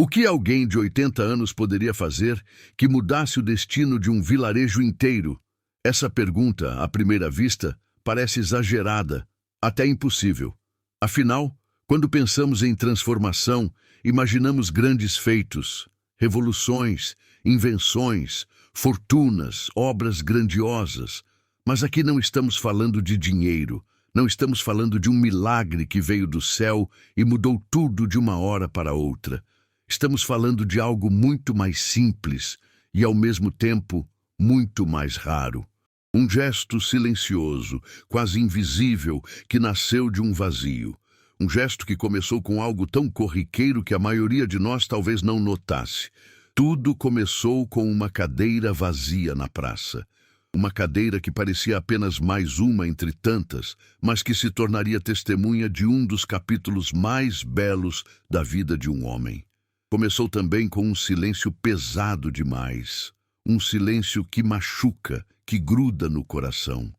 O que alguém de 80 anos poderia fazer que mudasse o destino de um vilarejo inteiro? Essa pergunta, à primeira vista, parece exagerada, até impossível. Afinal, quando pensamos em transformação, imaginamos grandes feitos, revoluções, invenções, fortunas, obras grandiosas. Mas aqui não estamos falando de dinheiro, não estamos falando de um milagre que veio do céu e mudou tudo de uma hora para outra. Estamos falando de algo muito mais simples e, ao mesmo tempo, muito mais raro. Um gesto silencioso, quase invisível, que nasceu de um vazio. Um gesto que começou com algo tão corriqueiro que a maioria de nós talvez não notasse. Tudo começou com uma cadeira vazia na praça. Uma cadeira que parecia apenas mais uma entre tantas, mas que se tornaria testemunha de um dos capítulos mais belos da vida de um homem. Começou também com um silêncio pesado demais. Um silêncio que machuca, que gruda no coração.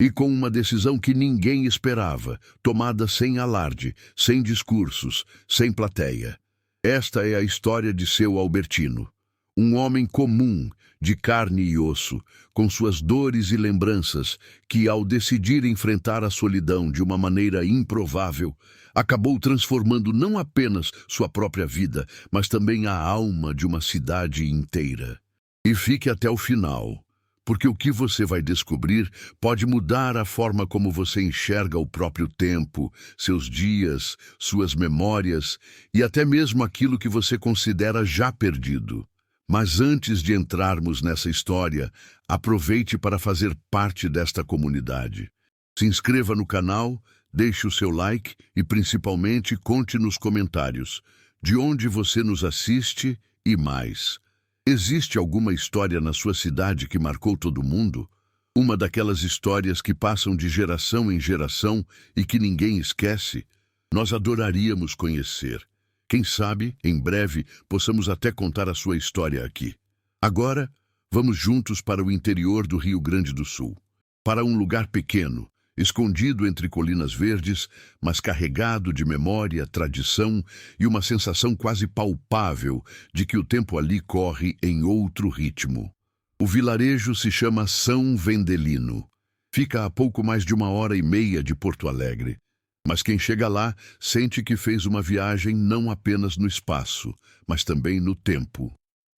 E com uma decisão que ninguém esperava, tomada sem alarde, sem discursos, sem plateia. Esta é a história de seu Albertino. Um homem comum, de carne e osso, com suas dores e lembranças, que ao decidir enfrentar a solidão de uma maneira improvável, acabou transformando não apenas sua própria vida, mas também a alma de uma cidade inteira. E fique até o final, porque o que você vai descobrir pode mudar a forma como você enxerga o próprio tempo, seus dias, suas memórias e até mesmo aquilo que você considera já perdido. Mas antes de entrarmos nessa história, aproveite para fazer parte desta comunidade. Se inscreva no canal, deixe o seu like e, principalmente, conte nos comentários de onde você nos assiste e mais. Existe alguma história na sua cidade que marcou todo mundo? Uma daquelas histórias que passam de geração em geração e que ninguém esquece? Nós adoraríamos conhecer. Quem sabe, em breve, possamos até contar a sua história aqui. Agora, vamos juntos para o interior do Rio Grande do Sul. Para um lugar pequeno, escondido entre colinas verdes, mas carregado de memória, tradição e uma sensação quase palpável de que o tempo ali corre em outro ritmo. O vilarejo se chama São Vendelino. Fica a pouco mais de 1h30 de Porto Alegre. Mas quem chega lá sente que fez uma viagem não apenas no espaço, mas também no tempo.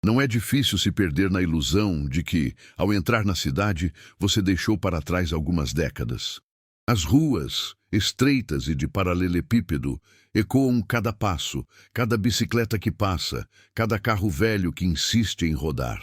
Não é difícil se perder na ilusão de que, ao entrar na cidade, você deixou para trás algumas décadas. As ruas, estreitas e de paralelepípedo, ecoam cada passo, cada bicicleta que passa, cada carro velho que insiste em rodar.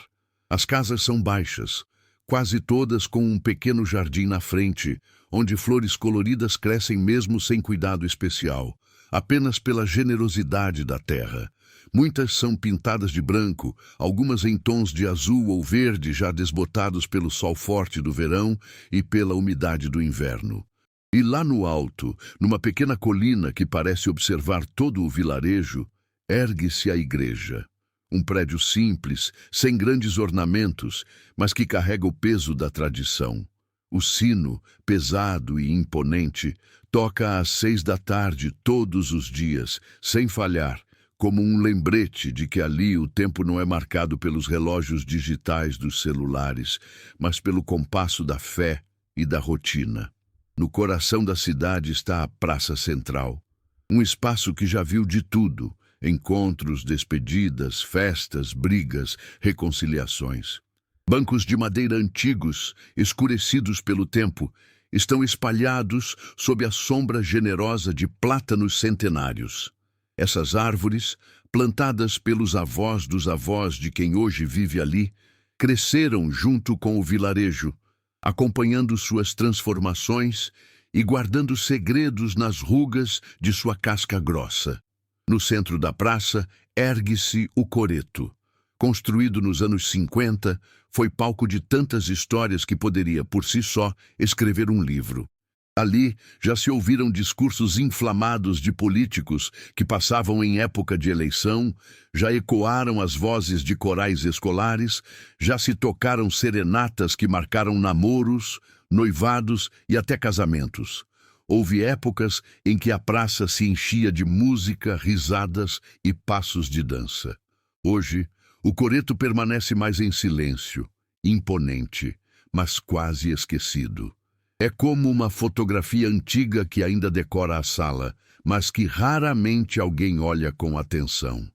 As casas são baixas, quase todas com um pequeno jardim na frente, onde flores coloridas crescem mesmo sem cuidado especial, apenas pela generosidade da terra. Muitas são pintadas de branco, algumas em tons de azul ou verde já desbotados pelo sol forte do verão e pela umidade do inverno. E lá no alto, numa pequena colina que parece observar todo o vilarejo, ergue-se a igreja. Um prédio simples, sem grandes ornamentos, mas que carrega o peso da tradição. O sino, pesado e imponente, toca às 6 da tarde todos os dias, sem falhar, como um lembrete de que ali o tempo não é marcado pelos relógios digitais dos celulares, mas pelo compasso da fé e da rotina. No coração da cidade está a Praça Central, um espaço que já viu de tudo: encontros, despedidas, festas, brigas, reconciliações. Bancos de madeira antigos, escurecidos pelo tempo, estão espalhados sob a sombra generosa de plátanos centenários. Essas árvores, plantadas pelos avós dos avós de quem hoje vive ali, cresceram junto com o vilarejo, acompanhando suas transformações e guardando segredos nas rugas de sua casca grossa. No centro da praça, ergue-se o Coreto. Construído nos anos 50, foi palco de tantas histórias que poderia, por si só, escrever um livro. Ali já se ouviram discursos inflamados de políticos que passavam em época de eleição, já ecoaram as vozes de corais escolares, já se tocaram serenatas que marcaram namoros, noivados e até casamentos. Houve épocas em que a praça se enchia de música, risadas e passos de dança. Hoje, o coreto permanece mais em silêncio, imponente, mas quase esquecido. É como uma fotografia antiga que ainda decora a sala, mas que raramente alguém olha com atenção.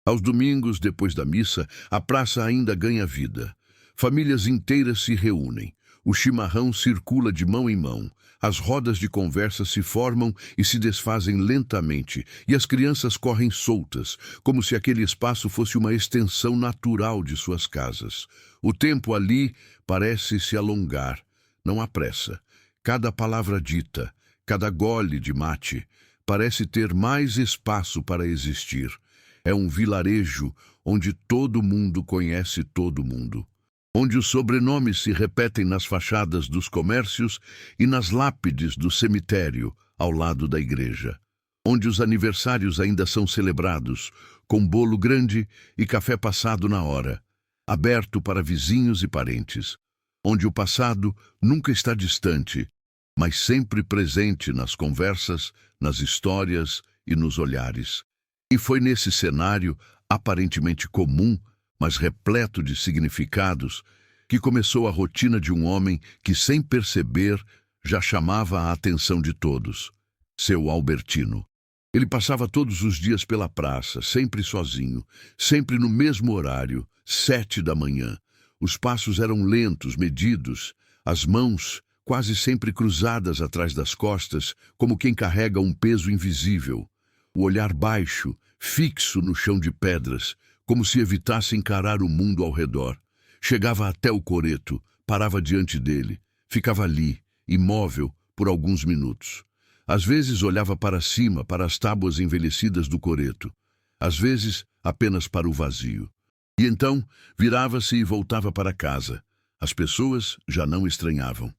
Aos domingos, depois da missa, a praça ainda ganha vida. Famílias inteiras se reúnem. O chimarrão circula de mão em mão. As rodas de conversa se formam e se desfazem lentamente, e as crianças correm soltas, como se aquele espaço fosse uma extensão natural de suas casas. O tempo ali parece se alongar. Não há pressa. Cada palavra dita, cada gole de mate, parece ter mais espaço para existir. É um vilarejo onde todo mundo conhece todo mundo, onde os sobrenomes se repetem nas fachadas dos comércios e nas lápides do cemitério ao lado da igreja, onde os aniversários ainda são celebrados, com bolo grande e café passado na hora, aberto para vizinhos e parentes, onde o passado nunca está distante, mas sempre presente nas conversas, nas histórias e nos olhares. E foi nesse cenário, aparentemente comum, mas repleto de significados, que começou a rotina de um homem que, sem perceber, já chamava a atenção de todos: seu Albertino. Ele passava todos os dias pela praça, sempre sozinho, sempre no mesmo horário, 7 da manhã. Os passos eram lentos, medidos, as mãos quase sempre cruzadas atrás das costas, como quem carrega um peso invisível. O olhar baixo, fixo no chão de pedras, como se evitasse encarar o mundo ao redor. Chegava até o coreto, parava diante dele, ficava ali, imóvel, por alguns minutos. Às vezes olhava para cima, para as tábuas envelhecidas do coreto. Às vezes, apenas para o vazio. E então, virava-se e voltava para casa. As pessoas já não estranhavam.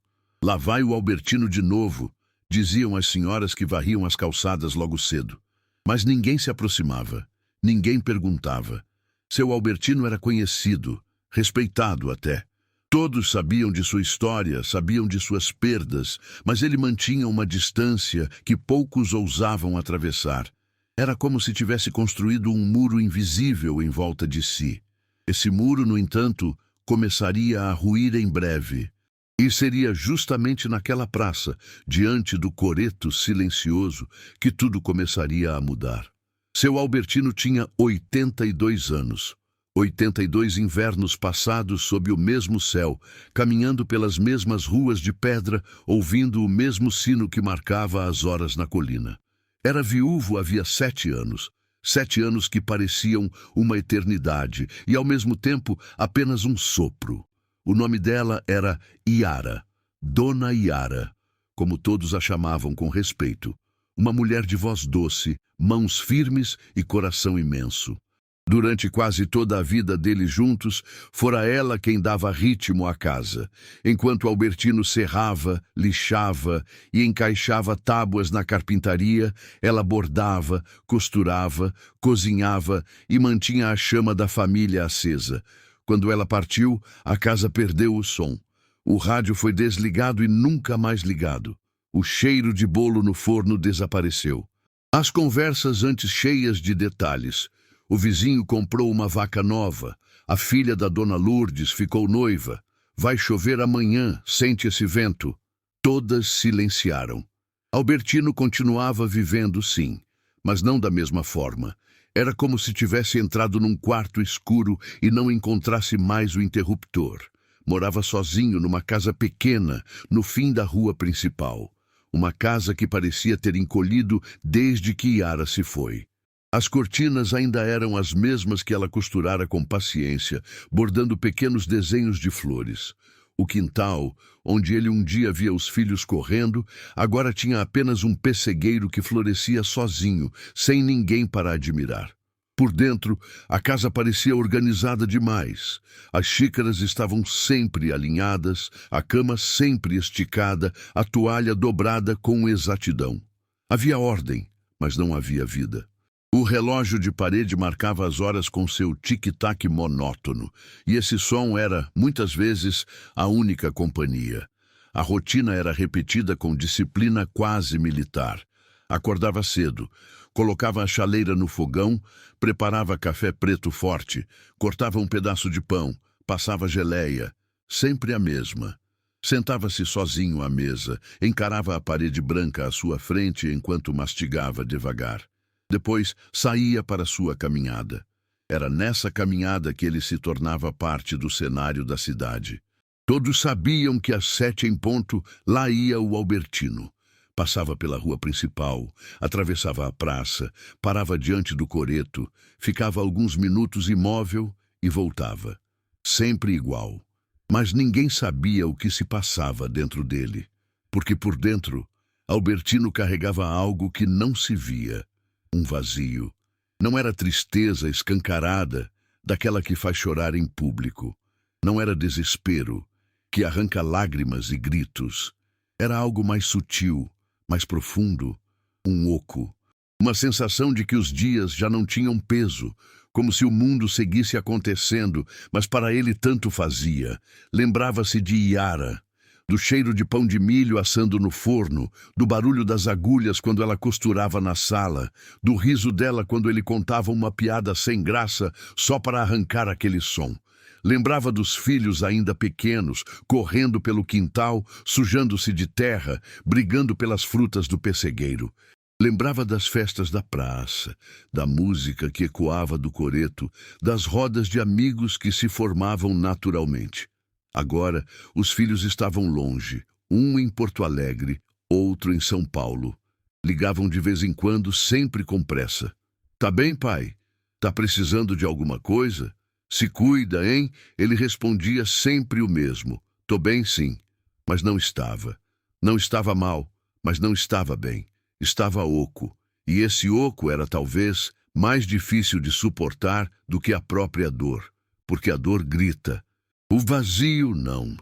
Lá vai o Albertino de novo, diziam as senhoras que varriam as calçadas logo cedo. Mas ninguém se aproximava, ninguém perguntava. Seu Albertino era conhecido, respeitado até. Todos sabiam de sua história, sabiam de suas perdas, mas ele mantinha uma distância que poucos ousavam atravessar. Era como se tivesse construído um muro invisível em volta de si. Esse muro, no entanto, começaria a ruir em breve. E seria justamente naquela praça, diante do coreto silencioso, que tudo começaria a mudar. Seu Albertino tinha 82 anos. 82 invernos passados sob o mesmo céu, caminhando pelas mesmas ruas de pedra, ouvindo o mesmo sino que marcava as horas na colina. Era viúvo havia 7 anos. 7 anos que pareciam uma eternidade e, ao mesmo tempo, apenas um sopro. O nome dela era Iara, Dona Iara, como todos a chamavam com respeito. Uma mulher de voz doce, mãos firmes e coração imenso. Durante quase toda a vida deles juntos, fora ela quem dava ritmo à casa, enquanto Albertino serrava, lixava e encaixava tábuas na carpintaria, ela bordava, costurava, cozinhava e mantinha a chama da família acesa. Quando ela partiu, a casa perdeu o som. O rádio foi desligado e nunca mais ligado. O cheiro de bolo no forno desapareceu. As conversas antes cheias de detalhes. O vizinho comprou uma vaca nova. A filha da dona Lourdes ficou noiva. Vai chover amanhã, sente esse vento. Todas silenciaram. Albertino continuava vivendo, sim, mas não da mesma forma. Era como se tivesse entrado num quarto escuro e não encontrasse mais o interruptor. Morava sozinho numa casa pequena, no fim da rua principal. Uma casa que parecia ter encolhido desde que Iara se foi. As cortinas ainda eram as mesmas que ela costurara com paciência, bordando pequenos desenhos de flores. O quintal, onde ele um dia via os filhos correndo, agora tinha apenas um pessegueiro que florescia sozinho, sem ninguém para admirar. Por dentro, a casa parecia organizada demais. As xícaras estavam sempre alinhadas, a cama sempre esticada, a toalha dobrada com exatidão. Havia ordem, mas não havia vida. O relógio de parede marcava as horas com seu tic-tac monótono, e esse som era, muitas vezes, a única companhia. A rotina era repetida com disciplina quase militar. Acordava cedo, colocava a chaleira no fogão, preparava café preto forte, cortava um pedaço de pão, passava geleia, sempre a mesma. Sentava-se sozinho à mesa, encarava a parede branca à sua frente enquanto mastigava devagar. Depois saía para sua caminhada. Era nessa caminhada que ele se tornava parte do cenário da cidade. Todos sabiam que às 7 em ponto lá ia o Albertino. Passava pela rua principal, atravessava a praça, parava diante do coreto, ficava alguns minutos imóvel e voltava. Sempre igual. Mas ninguém sabia o que se passava dentro dele, porque por dentro, Albertino carregava algo que não se via, um vazio. Não era tristeza escancarada, daquela que faz chorar em público. Não era desespero, que arranca lágrimas e gritos. Era algo mais sutil, mais profundo, um oco. Uma sensação de que os dias já não tinham peso, como se o mundo seguisse acontecendo, mas para ele tanto fazia. Lembrava-se de Yara, do cheiro de pão de milho assando no forno, do barulho das agulhas quando ela costurava na sala, do riso dela quando ele contava uma piada sem graça só para arrancar aquele som. Lembrava dos filhos ainda pequenos, correndo pelo quintal, sujando-se de terra, brigando pelas frutas do pessegueiro. Lembrava das festas da praça, da música que ecoava do coreto, das rodas de amigos que se formavam naturalmente. Agora, os filhos estavam longe, um em Porto Alegre, outro em São Paulo. Ligavam de vez em quando, sempre com pressa. "Tá bem, pai? Tá precisando de alguma coisa? Se cuida, hein?" Ele respondia sempre o mesmo. "Tô bem, sim." Mas não estava. Não estava mal, mas não estava bem. Estava oco, e esse oco era talvez mais difícil de suportar do que a própria dor, porque a dor grita. O vazio não.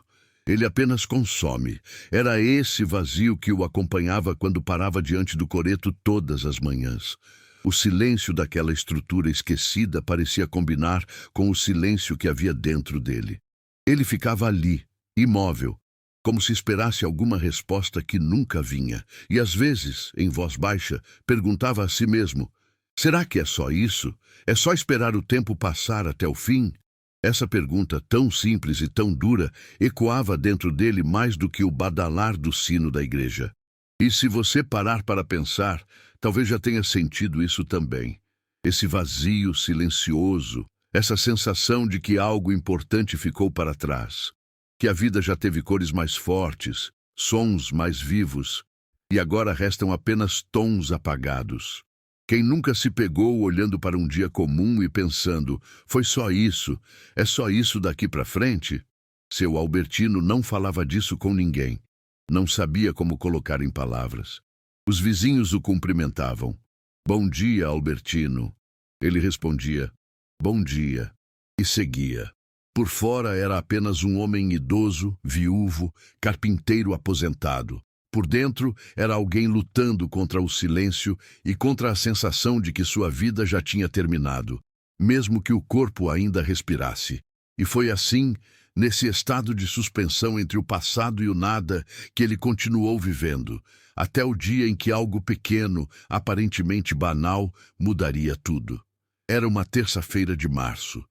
Ele apenas consome. Era esse vazio que o acompanhava quando parava diante do coreto todas as manhãs. O silêncio daquela estrutura esquecida parecia combinar com o silêncio que havia dentro dele. Ele ficava ali, imóvel, como se esperasse alguma resposta que nunca vinha, e às vezes, em voz baixa, perguntava a si mesmo: será que é só isso? É só esperar o tempo passar até o fim? Essa pergunta, tão simples e tão dura, ecoava dentro dele mais do que o badalar do sino da igreja. E se você parar para pensar, talvez já tenha sentido isso também. Esse vazio silencioso, essa sensação de que algo importante ficou para trás. Que a vida já teve cores mais fortes, sons mais vivos, e agora restam apenas tons apagados. Quem nunca se pegou olhando para um dia comum e pensando, foi só isso, é só isso daqui para frente? Seu Albertino não falava disso com ninguém. Não sabia como colocar em palavras. Os vizinhos o cumprimentavam. "Bom dia, Albertino." Ele respondia, "Bom dia," e seguia. Por fora era apenas um homem idoso, viúvo, carpinteiro aposentado. Por dentro era alguém lutando contra o silêncio e contra a sensação de que sua vida já tinha terminado, mesmo que o corpo ainda respirasse. E foi assim, nesse estado de suspensão entre o passado e o nada, que ele continuou vivendo, até o dia em que algo pequeno, aparentemente banal, mudaria tudo. Era uma terça-feira de março.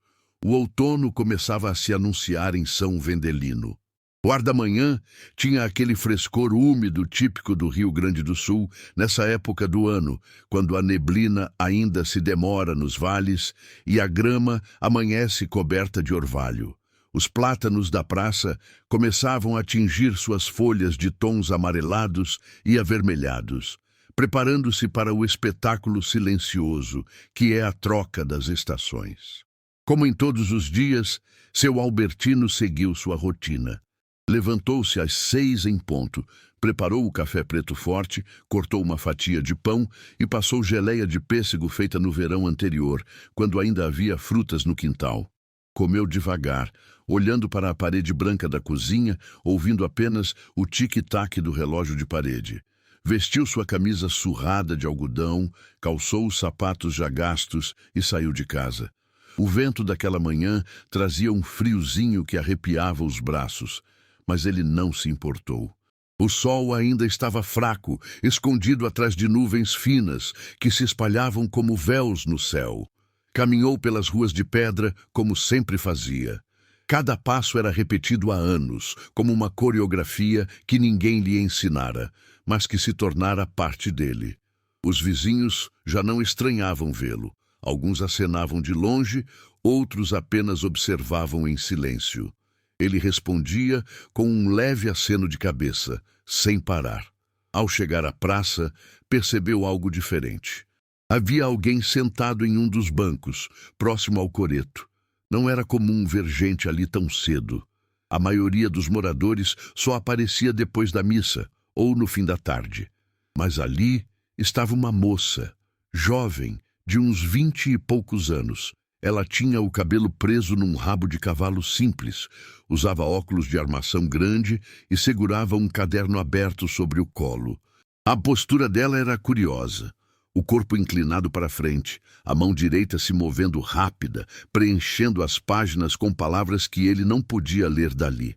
O outono começava a se anunciar em São Vendelino. O ar da manhã tinha aquele frescor úmido típico do Rio Grande do Sul, nessa época do ano, quando a neblina ainda se demora nos vales e a grama amanhece coberta de orvalho. Os plátanos da praça começavam a tingir suas folhas de tons amarelados e avermelhados, preparando-se para o espetáculo silencioso, que é a troca das estações. Como em todos os dias, seu Albertino seguiu sua rotina. Levantou-se às 6 em ponto, preparou o café preto forte, cortou uma fatia de pão e passou geleia de pêssego feita no verão anterior, quando ainda havia frutas no quintal. Comeu devagar, olhando para a parede branca da cozinha, ouvindo apenas o tic-tac do relógio de parede. Vestiu sua camisa surrada de algodão, calçou os sapatos já gastos e saiu de casa. O vento daquela manhã trazia um friozinho que arrepiava os braços, mas ele não se importou. O sol ainda estava fraco, escondido atrás de nuvens finas que se espalhavam como véus no céu. Caminhou pelas ruas de pedra como sempre fazia. Cada passo era repetido há anos, como uma coreografia que ninguém lhe ensinara, mas que se tornara parte dele. Os vizinhos já não estranhavam vê-lo. Alguns acenavam de longe, outros apenas observavam em silêncio. Ele respondia com um leve aceno de cabeça, sem parar. Ao chegar à praça, percebeu algo diferente. Havia alguém sentado em um dos bancos, próximo ao coreto. Não era comum ver gente ali tão cedo. A maioria dos moradores só aparecia depois da missa, ou no fim da tarde. Mas ali estava uma moça, jovem, de uns 20 e poucos anos. Ela tinha o cabelo preso num rabo de cavalo simples, usava óculos de armação grande e segurava um caderno aberto sobre o colo. A postura dela era curiosa. O corpo inclinado para frente, a mão direita se movendo rápida, preenchendo as páginas com palavras que ele não podia ler dali.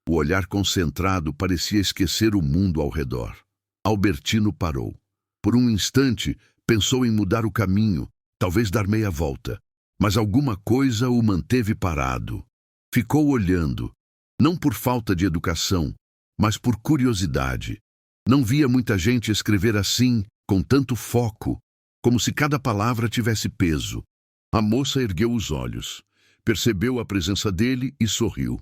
O olhar concentrado parecia esquecer o mundo ao redor. Albertino parou. Por um instante, pensou em mudar o caminho, talvez dar meia volta. Mas alguma coisa o manteve parado. Ficou olhando, não por falta de educação, mas por curiosidade. Não via muita gente escrever assim, com tanto foco, como se cada palavra tivesse peso. A moça ergueu os olhos, percebeu a presença dele e sorriu.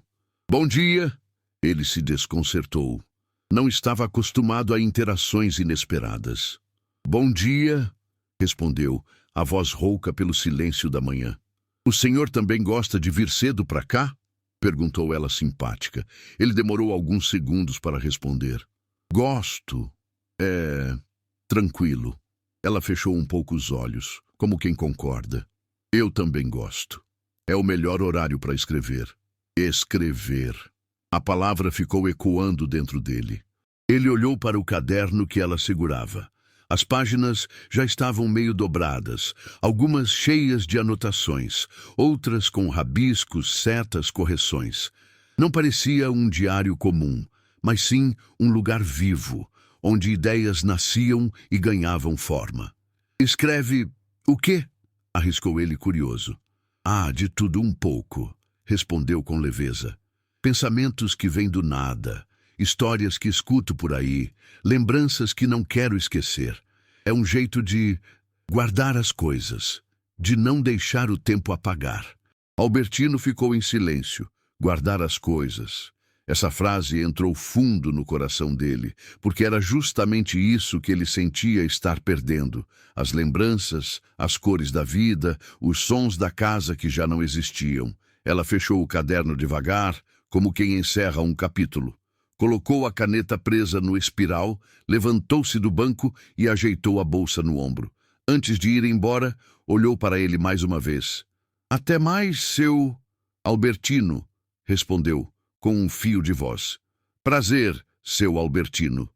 "Bom dia!" Ele se desconcertou. Não estava acostumado a interações inesperadas. "Bom dia!" respondeu, a voz rouca pelo silêncio da manhã. "O senhor também gosta de vir cedo para cá?" perguntou ela simpática. Ele demorou alguns segundos para responder. "Gosto. Tranquilo." Ela fechou um pouco os olhos, como quem concorda. "Eu também gosto. É o melhor horário para escrever." Escrever. A palavra ficou ecoando dentro dele. Ele olhou para o caderno que ela segurava. As páginas já estavam meio dobradas, algumas cheias de anotações, outras com rabiscos, setas, correções. Não parecia um diário comum, mas sim um lugar vivo, onde ideias nasciam e ganhavam forma. "Escreve o quê?" arriscou ele curioso. "Ah, de tudo um pouco", respondeu com leveza. "Pensamentos que vêm do nada, histórias que escuto por aí, lembranças que não quero esquecer. É um jeito de guardar as coisas, de não deixar o tempo apagar." Albertino ficou em silêncio. Guardar as coisas. Essa frase entrou fundo no coração dele, porque era justamente isso que ele sentia estar perdendo. As lembranças, as cores da vida, os sons da casa que já não existiam. Ela fechou o caderno devagar, como quem encerra um capítulo. Colocou a caneta presa no espiral, levantou-se do banco e ajeitou a bolsa no ombro. Antes de ir embora, olhou para ele mais uma vez. "Até mais, seu Albertino", respondeu, com um fio de voz. "Prazer, seu Albertino.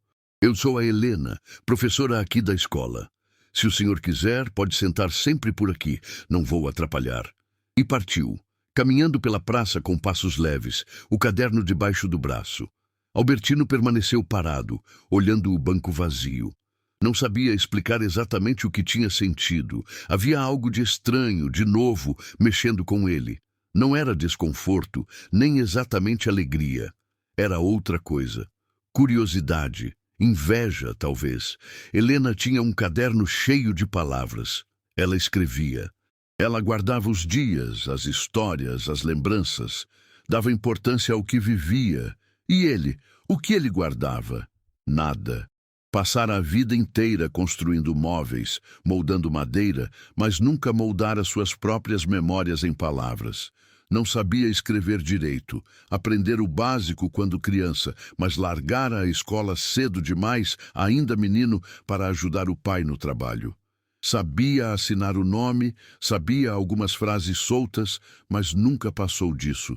Eu sou a Helena, professora aqui da escola. Se o senhor quiser, pode sentar sempre por aqui, não vou atrapalhar." E partiu, caminhando pela praça com passos leves, o caderno debaixo do braço. Albertino permaneceu parado, olhando o banco vazio. Não sabia explicar exatamente o que tinha sentido. Havia algo de estranho, de novo, mexendo com ele. Não era desconforto, nem exatamente alegria. Era outra coisa. Curiosidade, inveja, talvez. Helena tinha um caderno cheio de palavras. Ela escrevia. Ela guardava os dias, as histórias, as lembranças. Dava importância ao que vivia. E ele, o que ele guardava? Nada. Passara a vida inteira construindo móveis, moldando madeira, mas nunca moldara suas próprias memórias em palavras. Não sabia escrever direito, aprender o básico quando criança, mas largara a escola cedo demais, ainda menino, para ajudar o pai no trabalho. Sabia assinar o nome, sabia algumas frases soltas, mas nunca passou disso.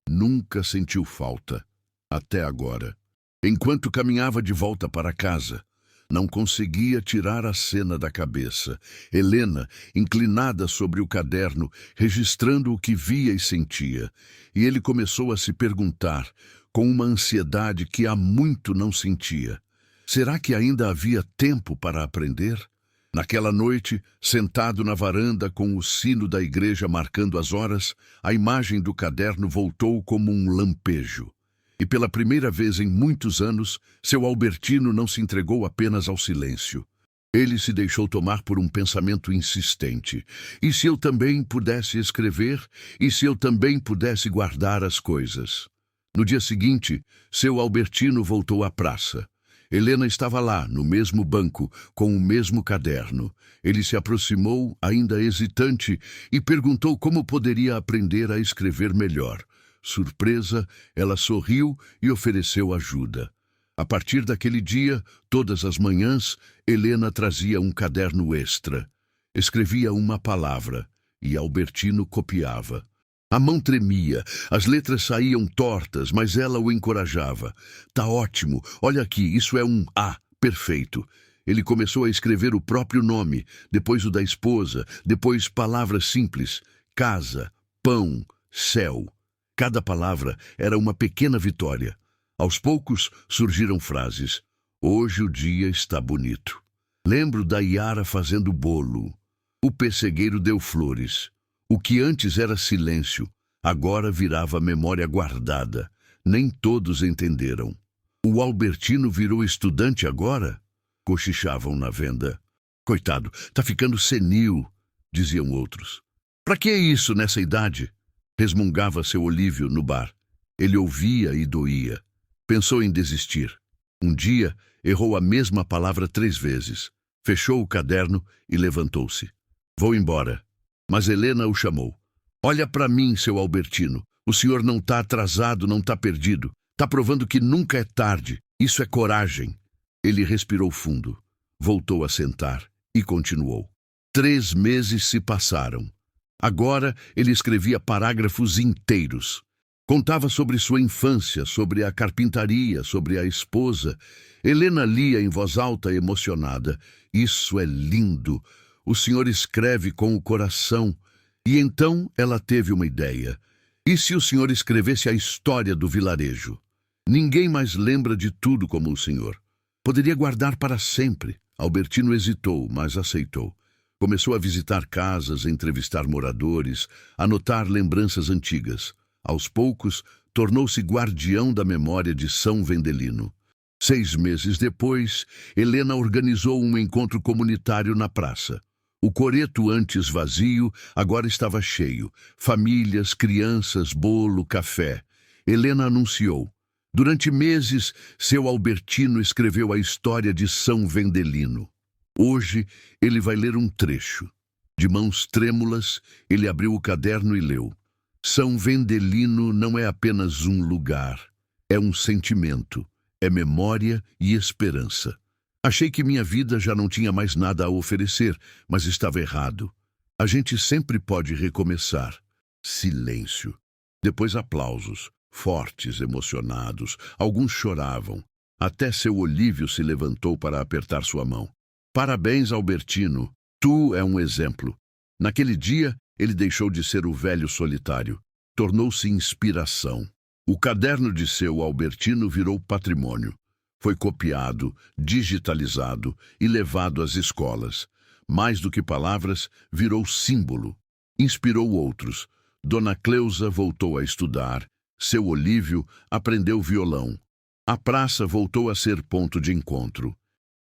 Nunca sentiu falta. Até agora. Enquanto caminhava de volta para casa, não conseguia tirar a cena da cabeça. Helena, inclinada sobre o caderno, registrando o que via e sentia. E ele começou a se perguntar com uma ansiedade que há muito não sentia. Será que ainda havia tempo para aprender? Naquela noite, sentado na varanda com o sino da igreja marcando as horas, a imagem do caderno voltou como um lampejo. E pela primeira vez em muitos anos, seu Albertino não se entregou apenas ao silêncio. Ele se deixou tomar por um pensamento insistente. E se eu também pudesse escrever? E se eu também pudesse guardar as coisas? No dia seguinte, seu Albertino voltou à praça. Helena estava lá, no mesmo banco, com o mesmo caderno. Ele se aproximou, ainda hesitante, e perguntou como poderia aprender a escrever melhor. Surpresa, ela sorriu e ofereceu ajuda. A partir daquele dia, todas as manhãs, Helena trazia um caderno extra. Escrevia uma palavra, e Albertino copiava. A mão tremia, as letras saíam tortas, mas ela o encorajava. Tá ótimo, olha aqui, isso é um A, perfeito. Ele começou a escrever o próprio nome, depois o da esposa, depois palavras simples, casa, pão, céu. Cada palavra era uma pequena vitória. Aos poucos surgiram frases. Hoje o dia está bonito. Lembro da Iara fazendo bolo. O pessegueiro deu flores. O que antes era silêncio, agora virava memória guardada. Nem todos entenderam. O Albertino virou estudante agora? Cochichavam na venda. Coitado, tá ficando senil, diziam outros. Pra que isso nessa idade? Resmungava seu Olívio no bar. Ele ouvia e doía. Pensou em desistir. Um dia, errou a mesma palavra 3 vezes. Fechou o caderno e levantou-se. Vou embora. Mas Helena o chamou. Olha para mim, seu Albertino. O senhor não está atrasado, não está perdido. Está provando que nunca é tarde. Isso é coragem. Ele respirou fundo. Voltou a sentar e continuou. 3 meses se passaram. Agora ele escrevia parágrafos inteiros. Contava sobre sua infância, sobre a carpintaria, sobre a esposa. Helena lia em voz alta, emocionada. Isso é lindo. O senhor escreve com o coração. E então ela teve uma ideia. E se o senhor escrevesse a história do vilarejo? Ninguém mais lembra de tudo como o senhor. Poderia guardar para sempre. Albertino hesitou, mas aceitou. Começou a visitar casas, entrevistar moradores, anotar lembranças antigas. Aos poucos, tornou-se guardião da memória de São Vendelino. 6 meses depois, Helena organizou um encontro comunitário na praça. O coreto antes vazio, agora estava cheio. Famílias, crianças, bolo, café. Helena anunciou. Durante meses, seu Albertino escreveu a história de São Vendelino. Hoje, ele vai ler um trecho. De mãos trêmulas, ele abriu o caderno e leu. São Vendelino não é apenas um lugar, é um sentimento, é memória e esperança. Achei que minha vida já não tinha mais nada a oferecer, mas estava errado. A gente sempre pode recomeçar. Silêncio. Depois aplausos, fortes, emocionados. Alguns choravam. Até seu Olívio se levantou para apertar sua mão. Parabéns, Albertino. Tu é um exemplo. Naquele dia, ele deixou de ser o velho solitário. Tornou-se inspiração. O caderno de seu Albertino virou patrimônio. Foi copiado, digitalizado e levado às escolas. Mais do que palavras, virou símbolo. Inspirou outros. Dona Cleusa voltou a estudar. Seu Olívio aprendeu violão. A praça voltou a ser ponto de encontro.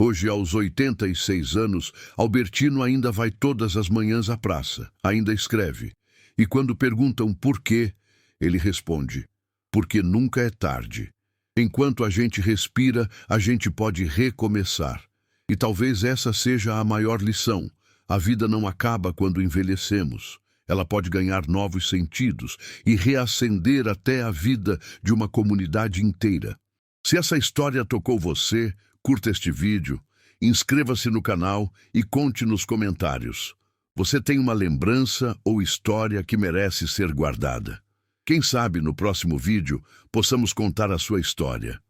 Hoje, aos 86 anos, Albertino ainda vai todas as manhãs à praça, ainda escreve. E quando perguntam por quê, ele responde, porque nunca é tarde. Enquanto a gente respira, a gente pode recomeçar. E talvez essa seja a maior lição. A vida não acaba quando envelhecemos. Ela pode ganhar novos sentidos e reacender até a vida de uma comunidade inteira. Se essa história tocou você, curta este vídeo, inscreva-se no canal e conte nos comentários. Você tem uma lembrança ou história que merece ser guardada. Quem sabe no próximo vídeo possamos contar a sua história.